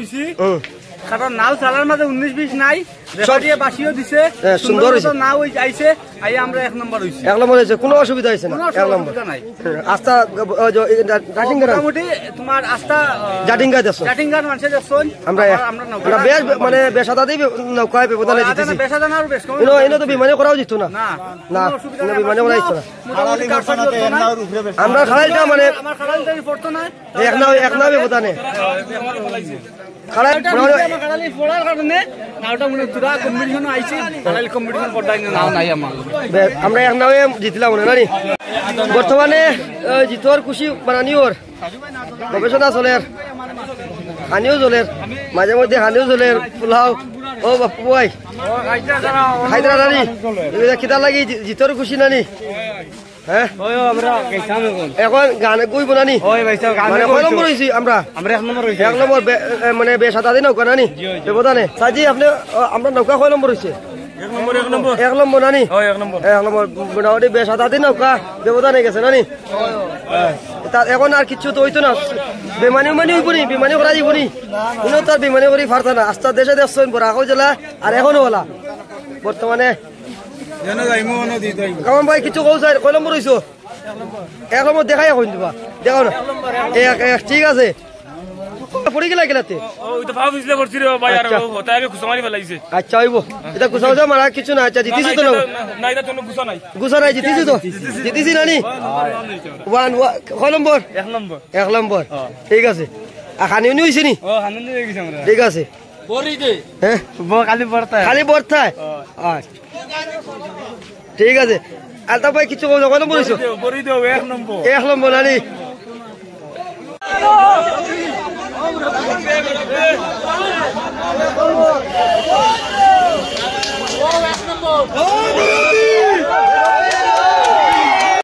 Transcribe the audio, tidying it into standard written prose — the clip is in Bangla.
হইছি কারণ নাও চালার মাঝে 19-20 নাই রেফারিয়ে বাসিও দিছে সুন্দর হইছে নাও আইছে আই আমরা 1 নম্বর হইছি 1 নম্বর হইছে কোনো অসুবিধা হইছে না 1 নম্বর নাই আস্থা জাটিঙ্গা মোটামুটি তোমার আস্থা জাটিঙ্গা মানুষে দেখছন আমরা বেশ মানে বেশাদা দিই নৌকায় ব্যবধান দিতেছি বেশাদা না আর বেশ কম এনো তো বিমানে করাও যেত না না বিমানে করা যেত না আমরা খালাইটা মানে আমার খালাইটা পড়তো না এক নাও ব্যবধানে খালাই খালালি পড়ার কারণে নাওটা মনে তুরা কম্পিটিশন আইছে খালালি কম্পিটিশন পড়াই না নাও নাই আমরা এক নাওয়ে জিতলাম না নানি বর্তমানে জিতোর খুশি বানানিওর গবেষণা চলের হানিও চলের মাঝে মধ্যে হানিও চলের পোলাও ও বাপু ভাই খাইদরা নানি খিদা লাগি জিতোর খুশি নানি হ্যাঁ এখন গান কইব নানি মানে কয় নম্বর হইছি আমরা 1 নম্বর হইছি 1 নম্বর মানে বেশাদা দিন নৌকা নানি ব্যবধানে সাজি আপনি আমরা নৌকা কয় নম্বর হইছে 1 নম্বর নানি 1 নম্বর মোটামুটি বেশাদা দিন নৌকা ব্যবধানে গেছে নানি তার এখন আর কিছু তো হইতো না বেমানি হইবনি বিমানি করা যাইবনি কোনো তার বিমানি করি পারত না আস্তা দেশে দেখছেন বরাকও জেলা আর এখনো হলা বর্তমানে কারণ ভাই কিছু কয় নম্বর হইছো 1 নম্বর দেখাই এখন দিবা দেখাও না ঠিক আছে পড়ে গেলা গেলাতে আচ্ছা হইব এটা গুছাও যা মারা কিছু না আচ্ছা জিতিছি তো গুছা নাই জিতিছি নানি কয় নম্বর 1 নম্বর ঠিক আছে খানি উনি হয়েছে নি ঠিক আছে খালি বর্তায় ঠিক আছে আলতা ভাই কিছু কয় নম্বর হয়েছো 1 নম্বর নানি Oh,